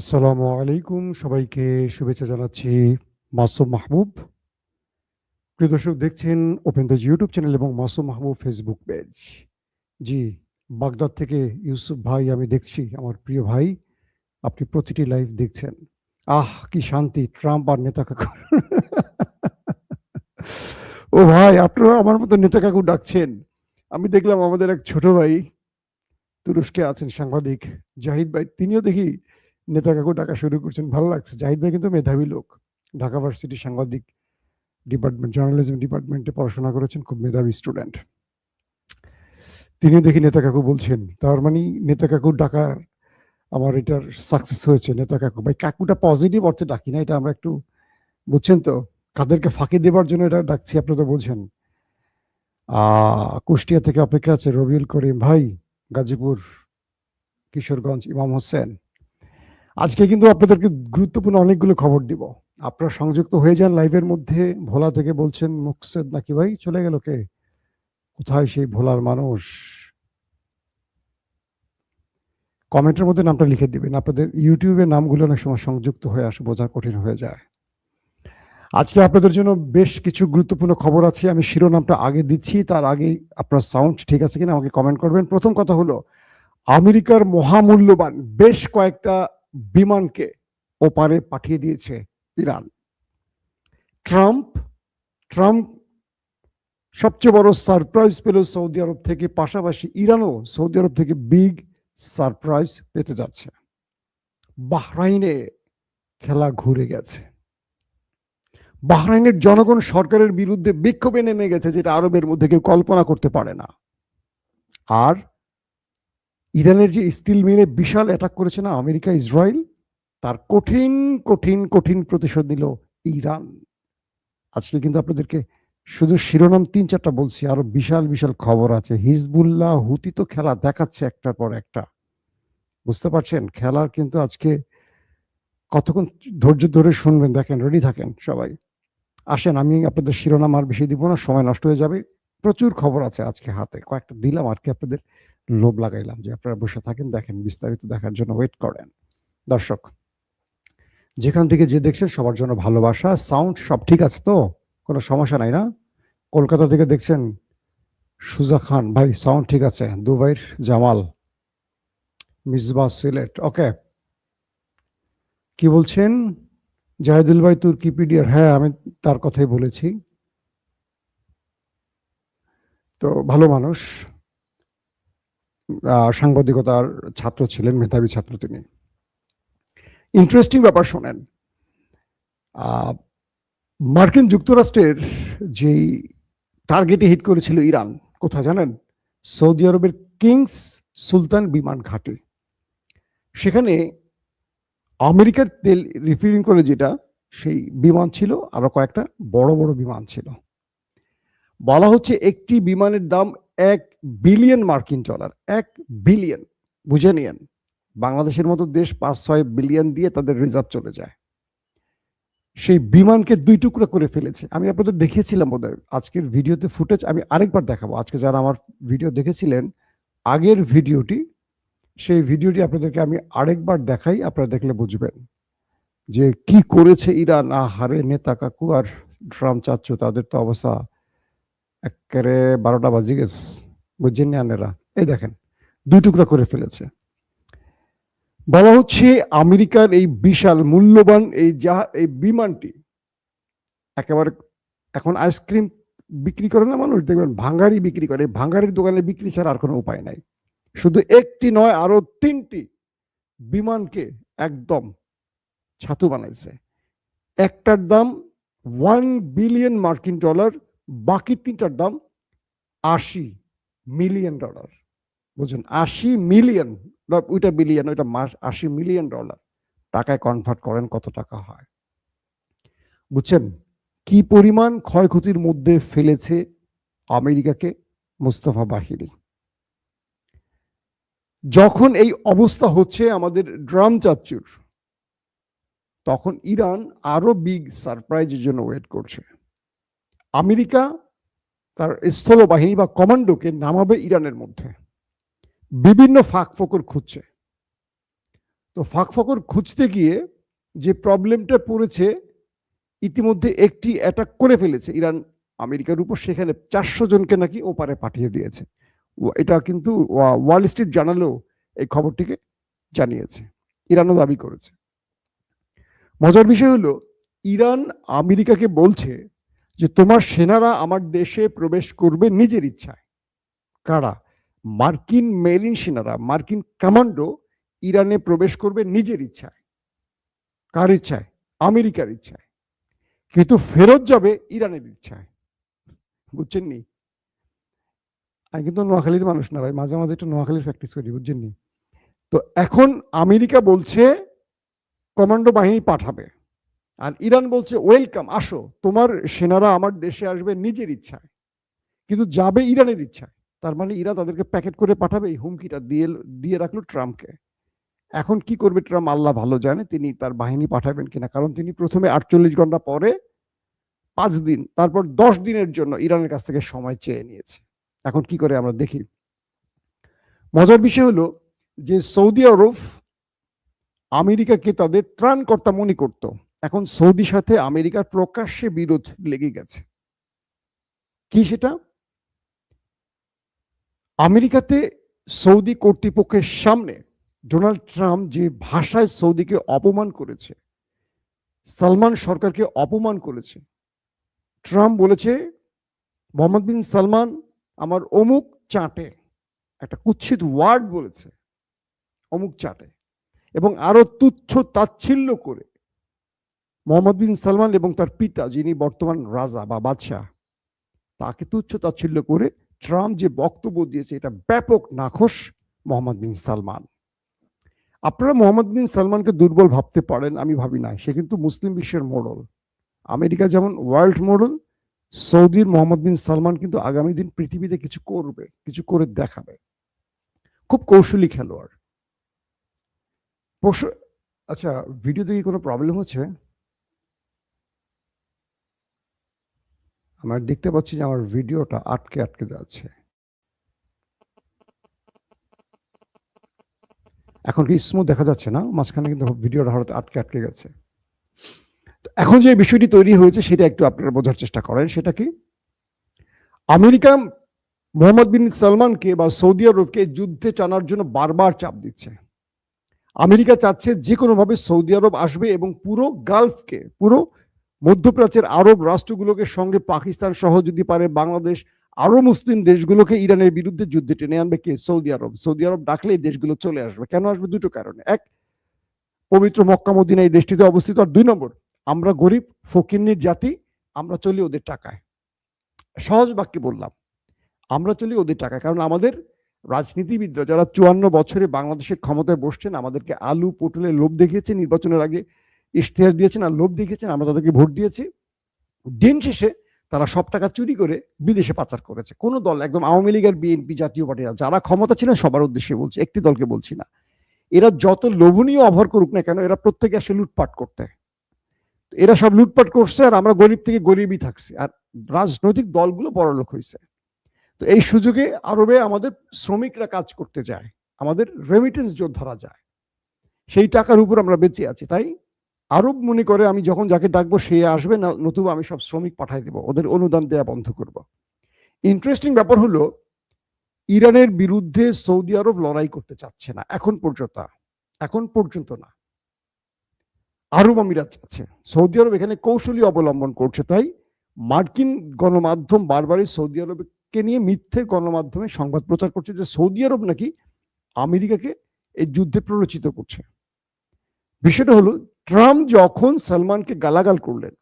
আসসালামু আলাইকুম, সবাইকে শুভেচ্ছা জানাচ্ছি। মাসুম মাহবুব। প্রিয় দর্শক, দেখছেন ওপেন দ্য ইউটিউব চ্যানেল এবং মাসুম মাহবুব ফেসবুক পেজ। জি, বাগদাদ থেকে ইউসুফ ভাই আমি দেখছি, আমার প্রিয় ভাই, আপনি প্রতিটি লাইভ দেখছেন। আহ, কি শান্তি! ট্রাম্প আর নেতা কাকু। ও ভাই, আপনারা আমার মতো নেতা কাকু ডাকছেন। আমি দেখলাম আমাদের এক ছোট ভাই তুরস্কে আছেন, সাংবাদিক জাহিদ ভাই, তিনিও দেখি নেতা কাকু ডাকা শুরু করছেন। ভালো লাগছে। জাহিদ ভাই কিন্তু মেধাবী লোক, ঢাকা ভার্সিটি সাংবাদিক ডিপার্টমেন্ট, জার্নালিজম ডিপার্টমেন্টে পড়াশোনা করেছেন, খুব মেধাবী স্টুডেন্ট। তিনিও দেখি নেতা কাকু বলছেন। তার মানে নেতা কাকু ডাকার আমার এটার সাকসেস হয়েছে। নেতা কাকু ভাই, কাকুটা পজিটিভ অর্থে ডাকি না, এটা আমরা একটু বুঝছেন তো, কাদেরকে ফাঁকি দেবার জন্য এটা ডাকছি, আপনি তো বলছেন। কুষ্টিয়া থেকে অপেক্ষা আছে রবিউল করিম ভাই, গাজীপুর, কিশোরগঞ্জ, ইমাম হোসেন। আজকে কিন্তু আপনাদেরকে গুরুত্বপূর্ণ অনেকগুলো খবর দিব। আপনারা সংযুক্ত হয়ে যান লাইভের মধ্যে। ভোলা থেকে বলছেন মুকসেদ নাকি ভাই, চলে গেল কে? কোথায় সেই ভোলার মানুষ? কমেন্টের মধ্যে নামটা লিখে দিবেন। আপনাদের ইউটিউবের নামগুলো অনেক সময় সংযুক্ত হয়ে আসে, বোঝা কঠিন হয়ে যায়। আজকে আপনাদের জন্য বেশ কিছু গুরুত্বপূর্ণ খবর আছে। আমি শিরোনামটা আগে দিচ্ছি, তার আগে আপনার সাউন্ড ঠিক আছে কিনা আমাকে কমেন্ট করবেন। প্রথম কথা হলো, আমেরিকার মহামূল্যবান বেশ কয়েকটা বিমানকে ওপারে পাঠিয়ে দিয়েছে ইরান। ট্রাম্প ট্রাম্প সবচেয়ে বড় সারপ্রাইজ পেল সৌদি আরব থেকে, পাশাপাশি ইরানও সৌদি আরব থেকে বিগ সারপ্রাইজ পেতে যাচ্ছে। বাহরাইনে খেলা ঘুরে গেছে। বাহরাইনের জনগণ সরকারের বিরুদ্ধে বিক্ষোভে নেমে গেছে, যেটা আরবের মধ্যে কেউ কল্পনা করতে পারে না। আর ইরানের যে স্টিল মিলে বিশাল অ্যাটাক করেছে না আমেরিকা, ইসরায়েল, তার কঠিন কঠিন কঠিন প্রতিশোধ নিল ইরান। আজকে কিন্তু আপনাদেরকে শুধু শিরোনাম 3-4টা বলছি, আরো বিশাল বিশাল খবর আছে। হিজবুল্লাহ, হুতি তো খেলা দেখাচ্ছে একটার পর একটা, বুঝতে পারছেন? খেলার কিন্তু আজকে কতক্ষণ ধৈর্য ধরে শুনবেন, দেখেন, রেডি থাকেন সবাই। আসেন, আমি আপনাদের শিরোনাম আর বেশি দিব না, সময় নষ্ট হয়ে যাবে। প্রচুর খবর আছে আজকে হাতে, কয়েকটা দিলাম আর কি, আপনাদের লোভ লাগাইলাম যে আপনারা বসে থাকেন, দেখেন, বিস্তারিত দেখার জন্য ওয়েট করেন। দর্শক, যেখান থেকে যে দেখছেন সবার জন্য ভালোবাসা। সাউন্ড সব ঠিক আছে তো? কোনো সমস্যা নাই না? কলকাতা থেকে দেখছেন সুজা খান ভাই, সাউন্ড ঠিক আছে? দুবাইয়ের জামাল, মিসবাহ, সিলেট, ওকে। কি বলছেন জাহিদুল ভাই, তুর্কিপিডিয়ার? হ্যাঁ, আমি তার কথাই বলেছি। তো ভালো মানুষ, সাংবাদিকতার ছাত্র ছিলেন, মেধাবী ছাত্র তিনি। ইন্টারেস্টিং ব্যাপার শোনেন। মার্কিন যুক্তরাষ্ট্রের যেই টার্গেটে হিট করেছিল ইরান, কোথায় জানেন? সৌদি আরবের কিংস সুলতান বিমান ঘাঁটি। সেখানে আমেরিকার তেল রিফিলিং করে যেটা, সেই বিমান ছিল, আরো কয়েকটা বড় বড় বিমান ছিল। বলা হচ্ছে একটি বিমানের দাম $1 বিলিয়ন। 1 বিলিয়ন, বুঝে নিয়েন। বাংলাদেশের মতো দেশ 5-6 বিলিয়ন দিয়ে তাদের রিজার্ভ চলে যায়। সেই বিমানকে 2 টুকরো করে ফেলেছে। আমি আপনাদের দেখিয়েছিলাম বোধহয় আজকের ভিডিওতে ফুটেজ, আমি আরেকবার দেখাবো। আজকে যারা আমার ভিডিও দেখেছিলেন, আগের ভিডিওটি, সেই ভিডিওটি আপনাদেরকে আমি আরেকবার দেখাই, আপনারা দেখলে বুঝবেন যে কি করেছে ইরান। হারে নেতা কাকু আর ট্রাম্প চাচ্ছু, তাদের তো অবস্থা একেবারে 12টা বাজি গেছে, বুঝছেন না আনেরা? এই দেখেন, 2 টুকরা করে ফেলেছে। বলা হচ্ছে আমেরিকার এই বিশাল মূল্যবান এই বিমানটি একেবারে, এখন আইসক্রিম বিক্রি করে না মানুষ, দেখবেন ভাঙ্গারি বিক্রি করে, ভাঙ্গারির দোকানে বিক্রি ছাড়া আর কোনো উপায় নাই। শুধু একটি নয়, আরো 3টি বিমানকে একদম ছাতু বানাইছে। একটার দাম $1 বিলিয়ন, বাকি 3টার দাম $80 মিলিয়ন। বুঝুন, 80 মিলিয়ন, ওইটা বিলিয়ন, ওইটা $80 মিলিয়ন। টাকায় কনভার্ট করেন কত টাকা হয়, বুঝছেন? কি পরিমাণ ক্ষয়ক্ষতির মধ্যে ফেলেছে আমেরিকাকে মুস্তফা বাহিনী। যখন এই অবস্থা হচ্ছে আমাদের ড্রাম চাচ্চুর, তখন ইরান আরো বিগ সারপ্রাইজের জন্য ওয়েট করছে। আমেরিকা তার স্থল বাহিনী বা কমান্ডোকে নামাবে ইরানের মধ্যে, বিভিন্ন ফাঁক ফোকর খুঁজছে। তো ফাঁক ফকর খুঁজতে গিয়ে যে প্রবলেমটা পড়েছে, ইতিমধ্যে একটি অ্যাটাক করে ফেলেছে ইরান আমেরিকার উপর, সেখানে 400 জনকে নাকি ওপারে পাঠিয়ে দিয়েছে। এটা কিন্তু ওয়াল স্ট্রিট জার্নালও এই খবরটিকে জানিয়েছে, ইরানও দাবি করেছে। মজার বিষয় হলো, ইরান আমেরিকাকে বলছে যে তোমার সেনারা আমার দেশে প্রবেশ করবে নিজের ইচ্ছায়। কারা? মার্কিন মেরিন সেনারা, মার্কিন কমান্ডো ইরানে প্রবেশ করবে নিজের ইচ্ছায়। কার ইচ্ছায়? আমেরিকার ইচ্ছায়। কিন্তু ফেরত যাবে ইরানের ইচ্ছায়। বুঝছেন নি? আমি কিন্তু নোয়াখালীর মানুষ না ভাই, মাঝে মাঝে একটু নোয়াখালীর প্র্যাকটিস করি, বুঝছেন নি? তো এখন আমেরিকা বলছে কমান্ডো বাহিনী পাঠাবে, আর ইরান বলছে ওয়েলকাম, আসো, তোমার সেনারা আমার দেশে আসবে নিজের ইচ্ছায়, কিন্তু যাবে ইরানের ইচ্ছায়। তার মানে ইরান তাদেরকে প্যাকেট করে পাঠাবে, এই হুমকিটা দিয়ে রাখলো ট্রাম্পকে। এখন কি করবে ট্রাম্প আল্লাহ ভালো জানে, তিনি তার বাহিনী পাঠাবেন কিনা, কারণ তিনি প্রথমে 48 ঘন্টা, পরে 5 দিন, তারপর 10 দিনের জন্য ইরানের কাছ থেকে সময় চেয়ে নিয়েছে। এখন কি করে আমরা দেখি। মজার বিষয় হলো যে সৌদি আরব আমেরিকাকে তাদের ত্রাণকর্তা মনে করত, এখন সৌদির সাথে আমেরিকার প্রকাশ্যে বিরোধ লেগে গেছে। কি সেটা? আমেরিকাতে সৌদি কর্তৃপক্ষের সামনে ডোনাল্ড ট্রাম্প যে ভাষায় সৌদিকে অপমান করেছে, সালমান সরকারকে অপমান করেছে। ট্রাম্প বলেছে মোহাম্মদ বিন সালমান আমার অমুক চাটে, একটা কুৎসিত ওয়ার্ড বলেছে, অমুক চাটে, এবং আরো তুচ্ছ তাচ্ছিল্য করে মোহাম্মদ বিন সালমান এবং তার পিতা, যিনি বর্তমান রাজা বা বাদশাহ, তাকে তুচ্ছ তাচ্ছিল্য করে ট্রাম্প যে বক্তব্য দিয়েছে, এটা ব্যাপক নাখোশ মোহাম্মদ বিন সালমান। আপনারা মোহাম্মদ বিন সালমানকে দুর্বল ভাবতে পারেন, আমি ভাবি না। সে কিন্তু মুসলিম বিশ্বের মোড়ল। আমেরিকা যেমন ওয়ার্ল্ড মোড়ল, সৌদির মোহাম্মদ বিন সালমান কিন্তু আগামী দিন পৃথিবীতে কিছু করবে, কিছু করে দেখাবে। খুব কৌশলী খেলোয়াড়। আচ্ছা, ভিডিওতে কি কোনো প্রবলেম হচ্ছে? আমার দেখতে পাচ্ছি যে আমার ভিডিওটা আটকে আটকে যাচ্ছে। এখন কি স্মুথ দেখা যাচ্ছে না? মাঝখানে কিন্তু ভিডিওটা হঠাৎ আটকে আটকে গেছে। এখন যে বিষয়টি তৈরি হয়েছে সেটা একটু আপনারা বোঝার চেষ্টা করেন। সেটা কি? আমেরিকা মোহাম্মদ বিন সালমানকে বা সৌদি আরবকে যুদ্ধে টানার জন্য বারবার চাপ দিচ্ছে। আমেরিকা চাচ্ছে যে কোনোভাবে সৌদি আরব আসবে এবং পুরো গালফকে, পুরো মধ্যপ্রাচ্যের আরব রাষ্ট্রগুলোকে, সঙ্গে পাকিস্তান সহ যদি পারে বাংলাদেশ, আরো মুসলিম দেশগুলোকে ইরানের বিরুদ্ধে যুদ্ধে টেনে আনবে কে? সৌদি আরব। সৌদি আরব ডাকলে এই দেশগুলো চলে আসবে। কেন আসবে? দুটো কারণে। এক, পবিত্র মক্কা মদিনা এই দেশটিতে অবস্থিত, আর 2 নম্বর, আমরা গরিব ফকিন্নির জাতি, আমরা চলি ওদের টাকায়। সহজ বাক্যে বললাম, আমরা চলি ওদের টাকায়। কারণ আমাদের রাজনীতিবিদরা যারা 54 বছরে বাংলাদেশের ক্ষমতায় বসছেন, আমাদেরকে আলু পটলের লোভ দেখিয়েছে, নির্বাচনের আগে ইশতেহার দিয়েছেন আর লোভ দেখিয়েছেন, আমরা তাদেরকে ভোট দিয়েছি। দিন শেষে তারা সব টাকা চুরি করে বিদেশে পাচার করেছে। কোন দল, একদম আওয়ামী লীগ আর বিএনপি জাতীয় পার্টিরা যারা ক্ষমতা ছিলেন, সবার উদ্দেশ্যে বলছি, একটি দলকে বলছি না, এরা যত লোভনীয় অফার করুক না কেন, এরা প্রত্যেকে আসে লুটপাট করতে। এরা সব লুটপাট করছে, আর আমরা গরিব থেকে গরিবই থাকছি, আর রাজনৈতিক দলগুলো বড়লোক হয়েছে। তো এই সুযোগে আরবে আমাদের শ্রমিকরা কাজ করতে যায়, আমাদের রেমিটেন্স যোদ্ধারা যায়, সেই টাকার উপর আমরা বেঁচে আছি। তাই আরব মনে করে আমি যখন যাকে ডাকবো সে আসবে না, নতুবা আমি সব শ্রমিক পাঠাই দেবো, ওদের অনুদান দেয়া বন্ধ করব। ইন্টারেস্টিং ব্যাপার হলো, ইরানের বিরুদ্ধে সৌদি আরব লড়াই করতে চাচ্ছে না এখন পর্যন্ত না। আরব আমিরাত চাচ্ছে, সৌদি আরব এখানে কৌশলী অবলম্বন করছে। তাই মার্কিন গণমাধ্যম বারবারই সৌদি আরবকে নিয়ে মিথ্যে গণমাধ্যমে সংবাদ প্রচার করছে যে সৌদি আরব নাকি আমেরিকাকে এই যুদ্ধে প্ররোচিত করছে। বিষয়টা হলো, ট্রাম্প যখন সালমানকে গালাগাল করলেন,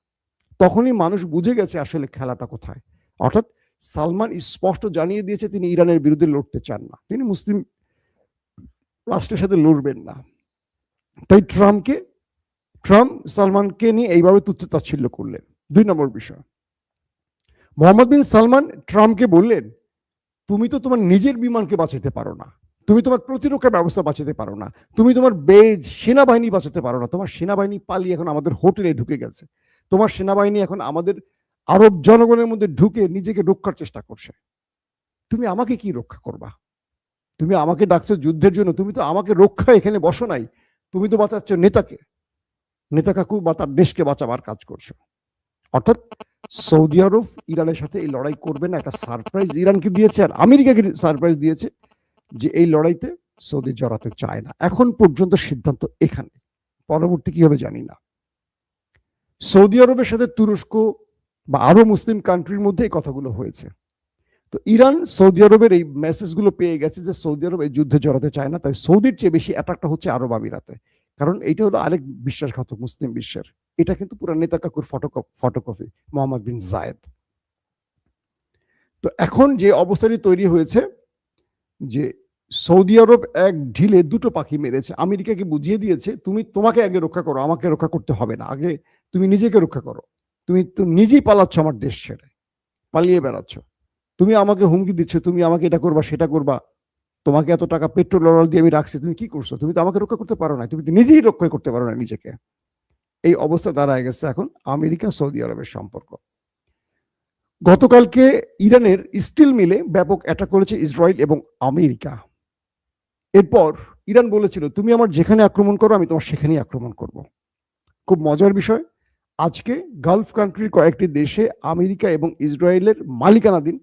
তখনই মানুষ বুঝে গেছে আসলে খেলাটা কোথায়। অর্থাৎ সালমান স্পষ্ট জানিয়ে দিয়েছে তিনি ইরানের বিরুদ্ধে লড়তে চান না, তিনি মুসলিম রাষ্ট্রের সাথে লড়বেন না। তাই ট্রাম্প সালমানকে নিয়ে এইভাবে তুচ্ছ তাচ্ছিল্য করলেন। 2 নম্বর বিষয়, মোহাম্মদ বিন সালমান ট্রাম্পকে বললেন, তুমি তো তোমার নিজের বিমানকে বাঁচাতে পারো না, তুমি তোমার প্রতিরক্ষা ব্যবস্থা বাঁচাতে পারো না, তুমি তোমার বেজ সেনাবাহিনী বাঁচাতে পারো না, তোমার সেনাবাহিনী পালিয়ে এখন আমাদের হোটেলে ঢুকে গেছে, তোমার সেনাবাহিনী এখন আমাদের আরব জনগণের মধ্যে ঢুকে নিজেকে রক্ষার চেষ্টা করছে, তুমি আমাকে কি রক্ষা করবা? তুমি আমাকে ডাকছো যুদ্ধের জন্য, তুমি তো আমাকে রক্ষা এখানে বসো নাই, তুমি তো বাঁচাচ্ছ নেতাকে, নেতা কাকু বা তার দেশকে বাঁচাবার কাজ করছো। অর্থাৎ সৌদি আরব ইরানের সাথে এই লড়াই করবে না, একটা সারপ্রাইজ ইরানকে দিয়েছে আর আমেরিকাকে সারপ্রাইজ দিয়েছে যে এই লড়াইতে সৌদি জড়াতে চায় না। এখন পর্যন্ত সিদ্ধান্ত এখানে, পরবর্তী কি হবে জানি না। সৌদি আরবের সাথে তুরস্ক বা আরো মুসলিম কান্ট্রির মধ্যে এই কথাগুলো হয়েছে। তো ইরান সৌদি আরবের এই মেসেজগুলো পেয়ে গেছে যে সৌদি আরব এই যুদ্ধে জড়াতে চায় না, তাই সৌদির চেয়ে বেশি অ্যাটাকটা হচ্ছে আরব আমিরাতে। কারণ এটা হলো আরেক বিশ্বাসঘাতক মুসলিম বিশ্বের। এটা কিন্তু পুরো নেতা কাকুর ফটোকপি মোহাম্মদ বিন জায়েদ। তো এখন যে অবস্থাটি তৈরি হয়েছে যে সৌদি আরব এক ঢিলে দুটো পাখি মেরেছে। আমেরিকাকে বুঝিয়ে দিয়েছে তুমি তোমাকে আগে রক্ষা করো, আমাকে রক্ষা করতে হবে না, আগে তুমি নিজেকে রক্ষা করো। তুমি তো নিজেই পালাচ্ছ আমার দেশ ছেড়ে, পালিয়ে বেড়াচ্ছ। তুমি আমাকে হুমকি দিচ্ছ, তুমি আমাকে এটা করবা সেটা করবা, তোমাকে এত টাকা পেট্রোল অয়েল দিয়ে আমি রাখছি, তুমি কি করছো? তুমি তো আমাকে রক্ষা করতে পারো না, তুমি তো নিজেই রক্ষা করতে পারো না নিজেকে। এই অবস্থা দাঁড়ায় গেছে এখন আমেরিকা সৌদি আরবের সম্পর্ক। গতকালকে ইরানের স্টিল মিলে ব্যাপক অ্যাটাক করেছে ইসরায়েল এবং আমেরিকা। এরপর ইরান বলেছিল তুমি আমার যেখানে আক্রমণ করো আমি তোমার সেখানেই আক্রমণ করব। খুব মজার বিষয়, আজকে গালফ কান্ট্রির কয়েকটি দেশে আমেরিকা এবং ইসরায়েলের মালিকানাধীন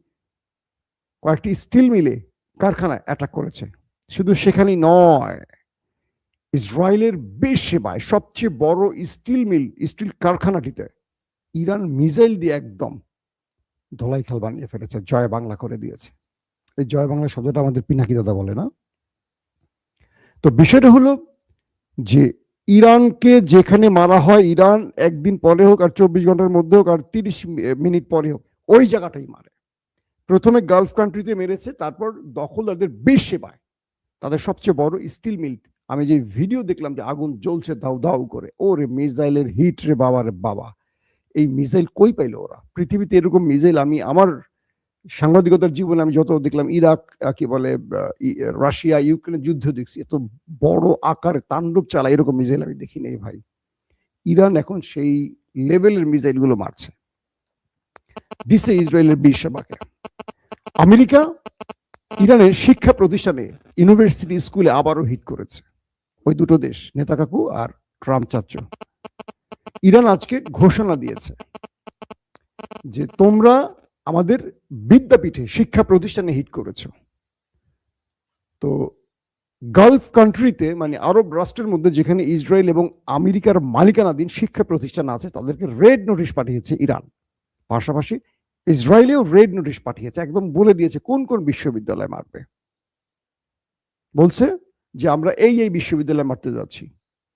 কয়েকটি স্টিল মিলে কারখানায় অ্যাটাক করেছে। শুধু সেখানেই নয়, ইসরায়েলের বেশ সেবায় সবচেয়ে বড় স্টিল কারখানাটিতে ইরান মিসাইল দিয়ে একদম ধোলাইখাল বানিয়ে ফেলেছে, জয় বাংলা করে দিয়েছে। এই জয় বাংলা শব্দটা আমাদের পিনাকি দাদা বলে না? তো বিষয়টা হলো যে ইরানকে যেখানে মারা হয়, ইরান একদিন পরে হোক আর 24 ঘন্টার মধ্যে হোক আর 30 মিনিট পরে হোক, ওই জায়গাটাই মারে। প্রথমে গালফ কান্ট্রিতে মেরেছে, তারপর দখলদারদের বেশ সেবায় তাদের সবচেয়ে বড় স্টিল মিল। আমি যে ভিডিও দেখলাম যে আগুন জ্বলছে দাউ দাউ করে, ওরে মিসাইলের হিট রে বাবা রে বাবা। এই মিসাইল কই পাইলো ওরা? পৃথিবীতে এরকম মিসাইল আমি আমার সাংবাদিকতার জীবনে আমি যত দেখলাম, ইরাক কি বলে রাশিয়া ইউক্রেনের যুদ্ধ দেখছি, এত বড় আকারে তাণ্ডব চালায় এরকম মিসাইল আমি দেখি নাই ভাই। ইরান এখন সেই লেভেলের মিসাইল গুলো মারছে, দিছে ইসরায়েলের বীর সেবাকে। আমেরিকা ইরানের শিক্ষা প্রতিষ্ঠানে, ইউনিভার্সিটি, স্কুলে আবারও হিট করেছে। ওই দুটো দেশ, নেতা কাকু আর ট্রাম্প চাচ্চু। ইরান আজকে ঘোষণা দিয়েছে যে তোমরা আমাদের বিদ্যাপীঠে, শিক্ষা প্রতিষ্ঠানে হিট করেছো। তো গালফ কান্ট্রিতে মানে আরব রাষ্ট্রের মধ্যে যেখানে ইসরায়েল এবং আমেরিকার মালিকানাধীন শিক্ষা প্রতিষ্ঠান আছে তাদেরকে রেড নোটিশ পাঠিয়েছে ইরান। পাশাপাশি ইসরায়েলেও রেড নোটিশ পাঠিয়েছে, একদম বলে দিয়েছে কোন কোন বিশ্ববিদ্যালয় মারবে। বলছে যে আমরা এই এই বিশ্ববিদ্যালয় মারতে যাচ্ছি।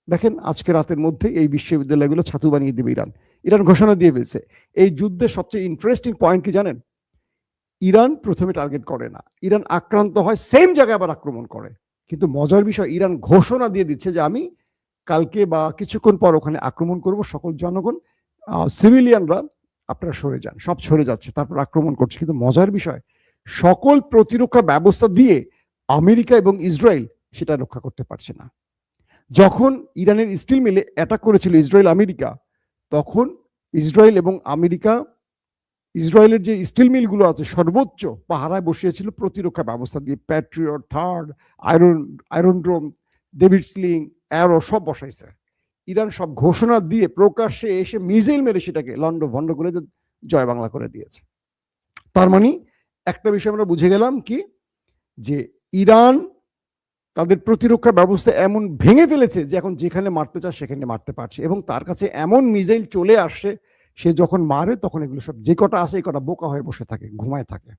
দেখেন আজকে রাতের মধ্যে এই বিশ্ববিদ্যালয়গুলো ছাতু বানিয়ে দেবে ইরান। ইরান ঘোষণা দিয়ে ফেলছে। এই যুদ্ধের সবচেয়ে ইন্টারেস্টিং পয়েন্ট কি জানেন? ইরান প্রথমে টার্গেট করে না, ইরান আক্রান্ত হয় সেম জায়গায় আবার আক্রমণ করে। কিন্তু মজার বিষয়, ইরান ঘোষণা দিয়ে দিচ্ছে যে আমি কালকে বা কিছুক্ষণ পর ওখানে আক্রমণ করব, সকল জনগণ সিভিলিয়ানরা আপনারা সরে যান। সব সরে যাচ্ছে, তারপর আক্রমণ করছে। কিন্তু মজার বিষয়, সকল প্রতিরক্ষা ব্যবস্থা দিয়ে আমেরিকা এবং ইসরায়েল সেটা রক্ষা করতে পারছে না। যখন ইরানের স্টিল মিলে অ্যাটাক করেছিল ইসরায়েল আমেরিকা, তখন ইসরায়েল এবং আমেরিকা ইসরায়েলের যে স্টিল মিলগুলো আছে সর্বোচ্চ পাহারায় বসিয়েছিল প্রতিরক্ষা ব্যবস্থা দিয়ে, Patriot, THAAD, Iron Dome, David Sling, Arrow সব বসাইছে। ইরান সব ঘোষণা দিয়ে প্রকাশ্যে এসে মিসাইল মেরে সেটাকে লন্ড ভন্ড করে জয় বাংলা করে দিয়েছে। তার মানে একটা বিষয় আমরা বুঝে গেলাম কি, যে ইরান তাদের প্রতিরক্ষা ব্যবস্থা এমন ভেঙে ফেলেছে যে এখন যেখানে মারতে চায় সেখানে মারতে পারছে, এবং তার কাছে এমন মিসাইল চলে আসছে সে যখন মারে তখন এগুলো সব যে কটা আসে এই কটা বোকা হয়ে বসে থাকে, ঘুমায় থাকে,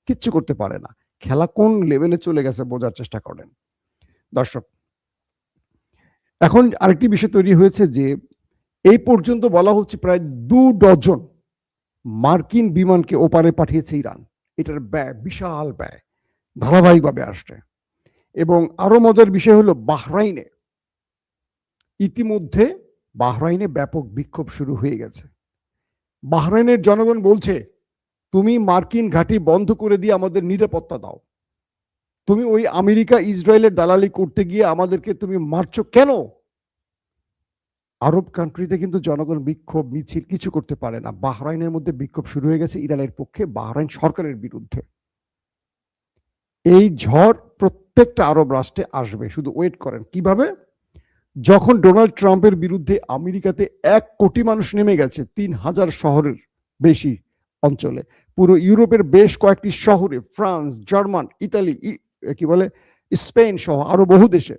কিচ্ছু করতে পারে না। খেলা কোন লেভেলে চলে গেছে বোঝার চেষ্টা করেন দর্শক। এখন আরেকটি বিষয় তৈরি হয়েছে যে এই পর্যন্ত বলা হচ্ছে প্রায় 2 ডজন মার্কিন বিমানকে ওপারে পাঠিয়েছে ইরান। এটার ব্যয়, বিশাল ব্যয়, ধারাবাহিকভাবে আসছে। এবং আরো মজার বিষয় হলো বাহরাইনে ইতিমধ্যে ব্যাপক বিক্ষোভ শুরু হয়ে গেছে। বাহরাইনের জনগণ বলছে তুমি মার্কিন ঘাঁটি বন্ধ করে দিয়ে আমাদের নিরাপত্তা দাও, তুমি ওই আমেরিকা ইসরায়েলের দালালি করতে গিয়ে আমাদেরকে তুমি মারছো কেন? আরব কান্ট্রিতে কিন্তু জনগণ বিক্ষোভ মিছিল কিছু করতে পারে না। বাহরাইনের মধ্যে বিক্ষোভ শুরু হয়ে গেছে ইরানের পক্ষে, বাহরাইন সরকারের বিরুদ্ধে। এই ঝড় প্রত্যেকটা আরব রাষ্ট্রে আসবে, শুধু ওয়েট করেন। কিভাবে? যখন ডোনাল্ড ট্রাম্পের বিরুদ্ধে আমেরিকাতে 1 কোটি মানুষ নেমে গেছে 3,000 শহরের বেশি অঞ্চলে, পুরো ইউরোপের বেশ কয়েকটি শহরে, ফ্রান্স, জার্মান, ইতালি, কি বলে, স্পেন সহ আরো বহু দেশে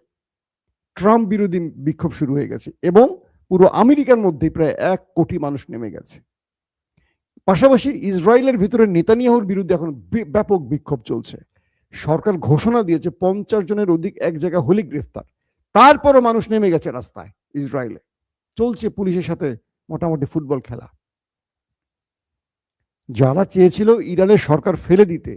ট্রাম্প বিরোধী বিক্ষোভ শুরু হয়ে গেছে এবং পুরো আমেরিকার মধ্যে প্রায় 1 কোটি মানুষ নেমে গেছে। পাশাপাশি ইসরায়েলের ভিতরে নেতানিয়াহুর বিরুদ্ধে এখন ব্যাপক বিক্ষোভ চলছে। সরকার ঘোষণা দিয়েছে 50 জনের অধিক এক জায়গা হলে গ্রেফতার। তারপরও মানুষ নেমে গেছে রাস্তায়। ইসরায়েলে চলছে পুলিশের সাথে মোটামুটি ফুটবল খেলা। যারা চেয়েছিল ইরানের সরকার ফেলে দিতে,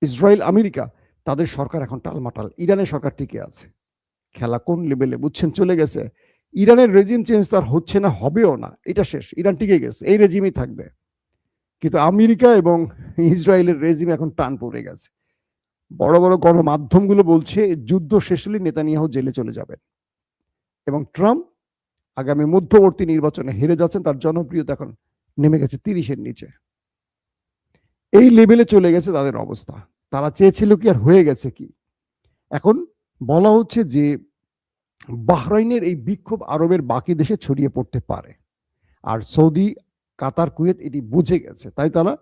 ইসরায়েল আমেরিকা, তাদের সরকার এখন টালমাটাল। ইরানের সরকার টিকে আছে। খেলা কোন লেভেলে বুঝছেন চলে গেছে। ইরানের রেজিম চেঞ্জ তার হচ্ছে না, হবেও না, এটা শেষ। ইরান টিকে গেছে, এই রেজিমই থাকবে। কিন্তু আমেরিকা এবং ইসরায়েলের রেজিম এখন টান পড়ে গেছে। বড় বড় গণমাধ্যমগুলো বলছে যুদ্ধ শেষ হলে নেতানিয়াহু জেলে চলে যাবেন এবং ট্রাম্প আগামী মধ্যবর্তী নির্বাচনে হেরে যাচ্ছেন। তার জনপ্রিয়তা এখন নেমে গেছে 30-এর নিচে। এই লেভেলে চলে গেছে তাদের অবস্থা। তারা চেয়েছিল কি আর হয়ে গেছে কি। এখন বলা হচ্ছে যে বাহরাইনের এই বিক্ষোভ আরবের বাকি দেশে ছড়িয়ে পড়তে পারে, আর সৌদি, কাতার, কুয়েত এটি বুঝে গেছে। তাই তারা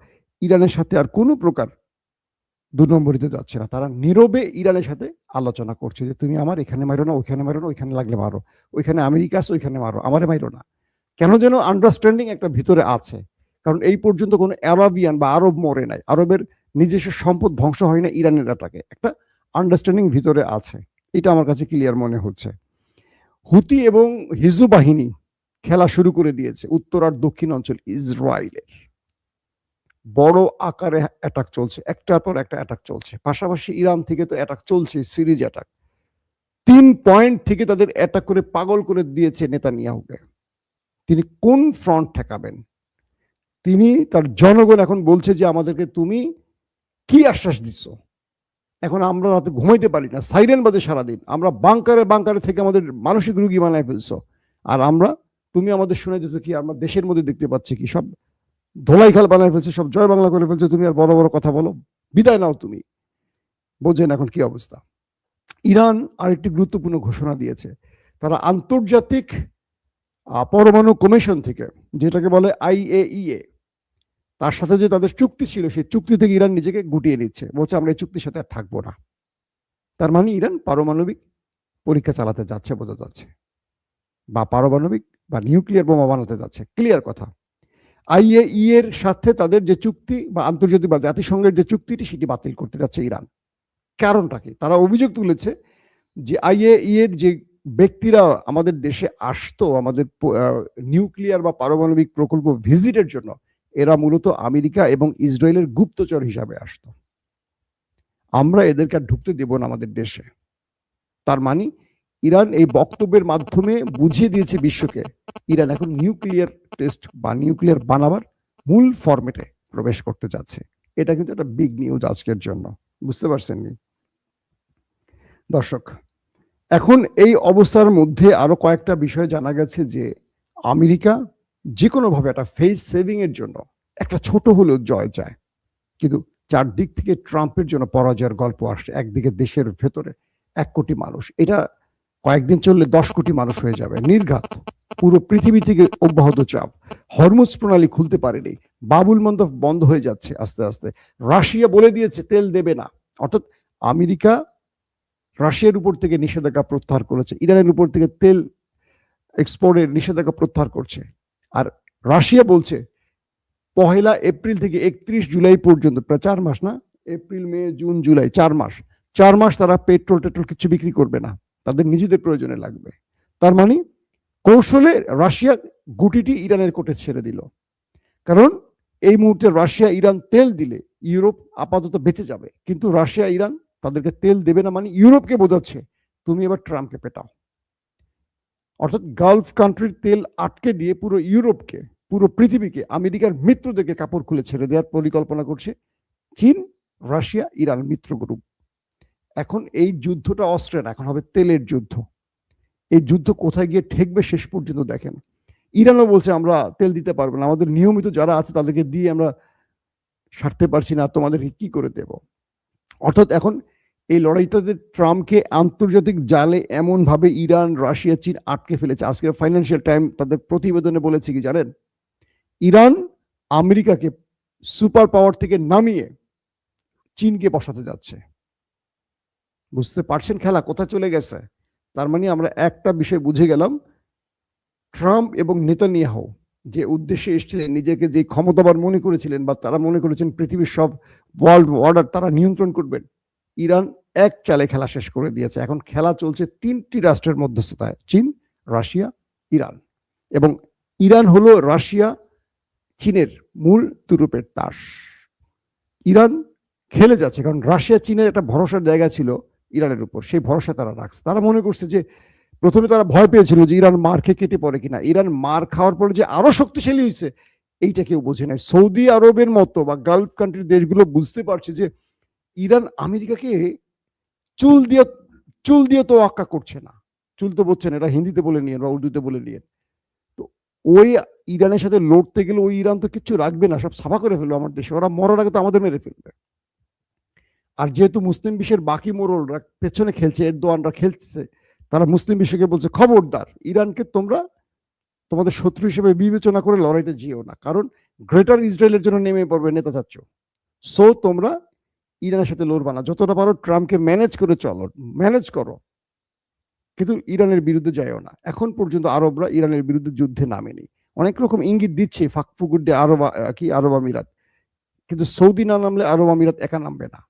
ইরানের সাথে আর কোনো প্রকার 2 নম্বরিতে যাচ্ছে না। তারা নীরবে ইরানের সাথে আলোচনা করছে যে তুমি আমার এখানে মারো না, ওইখানে মারো না, ওইখানে লাগলে মারো, ওইখানে আমেরিকা আছে ওইখানে মারো, আমারে মারো না। কেন যেন আন্ডারস্ট্যান্ডিং একটা ভিতরে আছে। কারণ এই পর্যন্ত কোনো আরবিয়ান বা আরব মরে নাই, আরবের নিজস্ব সম্পদ ধ্বংস হয় না ইরানের আটাকে। একটা আন্ডারস্ট্যান্ডিং ভিতরে আছে, এটা আমার কাছে ক্লিয়ার মনে হচ্ছে। হুতি এবং হিজু বাহিনী খেলা শুরু করে দিয়েছে উত্তর আর দক্ষিণ অঞ্চল ইসরায়েলের। বড় আকারে অ্যাটাক চলছে, একটার পর একটা অ্যাটাক চলছে। পাশাপাশি ইরান থেকে তো অ্যাটাক চলছে, সিরিজ অ্যাটাক। 3 পয়েন্ট থেকে তাদের অ্যাটাক করে পাগল করে দিয়েছে নেতানিয়াহুকে। তিনি কোন ফ্রন্ট ঠেকাবেন? তিনি, তার জনগণ এখন বলছে যে আমাদেরকে তুমি কি আশ্বাস দিচ্ছ? এখন আমরা রাতে ঘুমাইতে পারি না, সাইরেন বাজে সারাদিন, আমরা বাংকারে বাংকারে থেকে আমাদের মানসিক রুগী বানায় ফেলছো। আর আমরা, তুমি আমাদের শুনে দিচ্ছ কি? আমরা দেশের মধ্যে দেখতে পাচ্ছি কি সব ধোলাইখাল বানায় ফেলছে, সব জয় বাংলা করে ফেলছে। তুমি আর বড় বড় কথা বলো, বিদায় নাও তুমি। বোঝেন এখন কি অবস্থা। ইরান আরেকটি গুরুত্বপূর্ণ ঘোষণা দিয়েছে। তারা আন্তর্জাতিক পরমাণু কমিশন থেকে, যেটাকে বলে IAEA, তার সাথে যে তাদের চুক্তি ছিল, সেই চুক্তি থেকে ইরান নিজেকে গুটিয়ে নিচ্ছে। বলছে আমরা এই চুক্তির সাথে আর থাকবো না। তার মানে ইরান পারমাণবিক পরীক্ষা চালাতে যাচ্ছে, বোঝা যাচ্ছে, বা পারমাণবিক বা নিউক্লিয়ার বোমা বানাতে যাচ্ছে। ক্লিয়ার কথা। IAEA এর সাথে তাদের যে চুক্তি বা আন্তর্জাতিক বা জাতিসংঘের যে চুক্তিটি, সেটি বাতিল করতে যাচ্ছে ইরান। কারণটা কি? তারা অভিযোগ তুলেছে যে IAEA এর যে ব্যক্তিরা আমাদের দেশে আসতো আমাদের নিউক্লিয়ার বা পারমাণবিক প্রকল্প ভিজিটের জন্য, এরা মূলত আমেরিকা এবং ইসরায়েলের গুপ্তচর হিসাবে আসতো। আমরা এদেরকে আর ঢুকতে দেব না আমাদের দেশে। তার মানে ইরান এই বক্তব্যের মাধ্যমে বুঝিয়ে দিয়েছে বিশ্বকে, ইরান এখন নিউক্লিয়ার টেস্ট বা নিউক্লিয়ার বানাবার মূল ফরম্যাটে প্রবেশ করতে যাচ্ছে। এটা কিন্তু একটা বিগ নিউজ আজকের জন্য, বুঝতে পারছেন নি দর্শক? এখন এই অবস্থার মধ্যে আরো কয়েকটা বিষয় জানা গেছে যে আমেরিকা যে কোনোভাবে একটা ফেস সেভিং এর জন্য একটা ছোট হলেও জয় চায়, কিন্তু চারদিক থেকে ট্রাম্পের জন্য পরাজয়ের গল্প আসছে। একদিকে দেশের ভেতরে 1 কোটি মানুষ, এটা কয়েকদিন চললে 10 কোটি মানুষ হয়ে যাবে, নির্ঘাত। পুরো পৃথিবী থেকে অব্যাহত চাপ, হরমুজ প্রণালী খুলতে পারেনি, বাবুল মন্দব বন্ধ হয়ে যাচ্ছে আস্তে আস্তে। রাশিয়া বলে দিয়েছে তেল দেবে না, অর্থাৎ আমেরিকা রাশিয়ার উপর থেকে নিষেধাজ্ঞা প্রত্যাহার করেছে, ইরানের উপর থেকে তেল এক্সপোর্টের নিষেধাজ্ঞা প্রত্যাহার করছে। আর রাশিয়া বলছে 1 এপ্রিল থেকে 31 জুলাই পর্যন্ত, প্রায় 4 মাস না, এপ্রিল, মে, জুন, জুলাই, 4 মাস তারা পেট্রোল কিছু বিক্রি করবে না, তাদের নিজেদের প্রয়োজনে লাগবে। তার মানে কৌশলে রাশিয়া গুটিটি ইরানের কোর্টে ছেড়ে দিল। কারণ এই মুহূর্তে রাশিয়া ইরান তেল দিলে ইউরোপ আপাতত বেঁচে যাবে, কিন্তু রাশিয়া ইরান তাদেরকে তেল দেবে না, মানে ইউরোপকে বোঝাচ্ছে তুমি এবার ট্রাম্পকে পেটাও। অর্থাৎ গালফ কান্ট্রির তেল আটকে দিয়ে পুরো ইউরোপকে, পুরো পৃথিবীকে, আমেরিকার মিত্রদেরকে কাপড় খুলে ছেড়ে দেওয়ার পরিকল্পনা করছে চীন, রাশিয়া, ইরান মিত্র গ্রুপ। এখন এই যুদ্ধটা অস্ত্রের, এখন হবে তেলের যুদ্ধ। এই যুদ্ধ কোথায় গিয়ে ঠেকবে শেষ পর্যন্ত দেখেন। ইরানও বলছে আমরা তেল দিতে পারবো না, আমাদের নিয়মিত যারা আছে তাদেরকে দিয়ে আমরা সারতে পারছি না, তোমাদেরকে কি করে দেব। অর্থাৎ এখন এই লড়াইটাতে ট্রাম্পকে আন্তর্জাতিক জালে এমনভাবে ইরান, রাশিয়া, চীন আটকে ফেলেছে। আজকে ফাইন্যান্সিয়াল টাইম তাদের প্রতিবেদনে বলেছে কি জানেন? ইরান আমেরিকাকে সুপার পাওয়ার থেকে নামিয়ে চীনকে বসাতে যাচ্ছে। বুঝতে পারছেন খেলা কোথায় চলে গেছে? তার মানে আমরা একটা বিষয় বুঝে গেলাম, ট্রাম্প এবং নেতানিয়াহু যে উদ্দেশ্যে এসেছিলেন, নিজেকে যে ক্ষমতাবান মনে করেছিলেন বা তারা মনে করেছেন পৃথিবীর সব ওয়ার্ল্ড অর্ডার তারা নিয়ন্ত্রণ করবেন, ইরান এক চালে খেলা শেষ করে দিয়েছে। এখন খেলা চলছে তিনটি রাষ্ট্রের মধ্যস্থতায়, চীন, রাশিয়া, ইরান। এবং ইরান হলো রাশিয়া, চীনের মূল তুরুপের তাস। ইরান খেলে যাচ্ছে, কারণ রাশিয়া চীনের একটা ভরসার জায়গা ছিল ইরানের উপর, সেই ভরসা তারা রাখছে। তারা মনে করছে যে, প্রথমে তারা ভয় পেয়েছিল যে ইরান মার খেয়ে কেটে পড়ে কিনা। ইরান মার খাওয়ার পরে যে আরো শক্তিশালী হয়েছে এইটা কেউ বোঝে নাই। সৌদি আরবের মতো বা গালফ কান্ট্রির দেশগুলো বুঝতে পারছে যে ইরান আমেরিকাকে চুল দিয়ে তো আক্কা করছে না। চুল তো বলছেন, এটা হিন্দিতে বলে নিয়ে বা উর্দুতে বলে নিয়ে। তো ওই ইরানের সাথে লড়তে গেলে ওই ইরান তো কিচ্ছু রাখবে না, সব সাফা করে ফেলবে আমার দেশে। ওরা মরার আগে তো আমাদের মেরে ফেলবে। আর যেহেতু মুসলিম বিশ্বের বাকি মোড়লরা পেছনে খেলছে, এরদোয়ানরা খেলছে, তারা মুসলিম বিশ্বকে বলছে খবরদার, ইরানকে তোমরা তোমাদের শত্রু হিসেবে বিবেচনা করে লড়াইতে যেও না, কারণ গ্রেটার ইসরায়েলের জন্য নেমে পড়বে নেতা চাচ্ছ। সো তোমরা ইরানের সাথে লড়বা না, যতটা পারো ট্রাম্পকে ম্যানেজ করে চলো, ম্যানেজ করো, কিন্তু ইরানের বিরুদ্ধে যায়ও না। এখন পর্যন্ত আরবরা ইরানের বিরুদ্ধে যুদ্ধে নামেনি। অনেক রকম ইঙ্গিত দিচ্ছে ফাকফুকুর দিয়ে আরব আমিরাত, কিন্তু সৌদি না নামলে আরব আমিরাত একা নামবে না।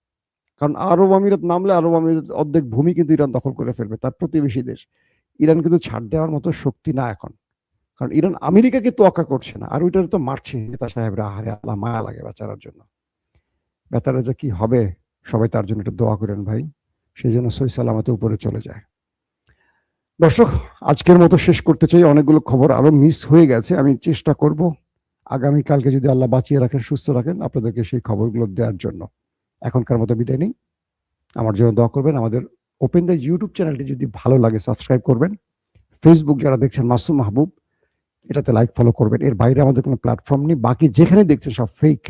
কারণ আরব আমিরাত নামলে আরব আমিরাত অর্ধেক ভূমি কিন্তু ইরান দখল করে ফেলবে, তার প্রতিবেশী দেশ। ইরান কিন্তু ছাড় দেওয়ার মতো শক্তি না এখন, কারণ ইরান আমেরিকাকে তোয়াক্কা করছে না, আর ওইটার তো মারছে নেতা সাহেবরা। আহারে আল্লাহ, মায়া লাগে বেচারার জন্য। বেচারা যে কি হবে, সবাই তার জন্য একটু দোয়া করেন ভাই, সেই জন্য সহি সালামতে উপরে চলে যায়। দর্শক, আজকের মতো শেষ করতে চাই। অনেকগুলো খবর আরো মিস হয়ে গেছে, আমি চেষ্টা করব আগামীকালকে যদি আল্লাহ বাঁচিয়ে রাখেন, সুস্থ রাখেন, আপনাদেরকে সেই খবরগুলো দেওয়ার জন্য। এখনকার মতো বিদায় নেই, আমার জন্য দোয়া করবেন। আমাদের ওপেন দ্য ইউটিউব চ্যানেলটি যদি ভালো লাগে সাবস্ক্রাইব করবেন। ফেসবুক যারা দেখছেন মাসুম মাহবুব, এটাতে লাইক ফলো করবেন। এর বাইরে আমাদের কোনো প্ল্যাটফর্ম নেই, বাকি যেখানে দেখছেন সব ফেক।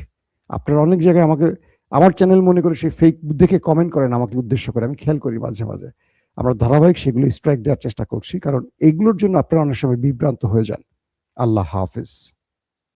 আপনারা অনেক জায়গায় আমাকে আমার চ্যানেল মনে করে সেই ফেক দেখে কমেন্ট করেন আমাকে উদ্দেশ্য করে, আমি খেয়াল করি মাঝে মাঝে। আমরা ধারাবাহিক সেগুলো স্ট্রাইক দেওয়ার চেষ্টা করছি, কারণ এগুলোর জন্য আপনারা অনেক সময় বিভ্রান্ত হয়ে যান। আল্লাহ হাফেজ।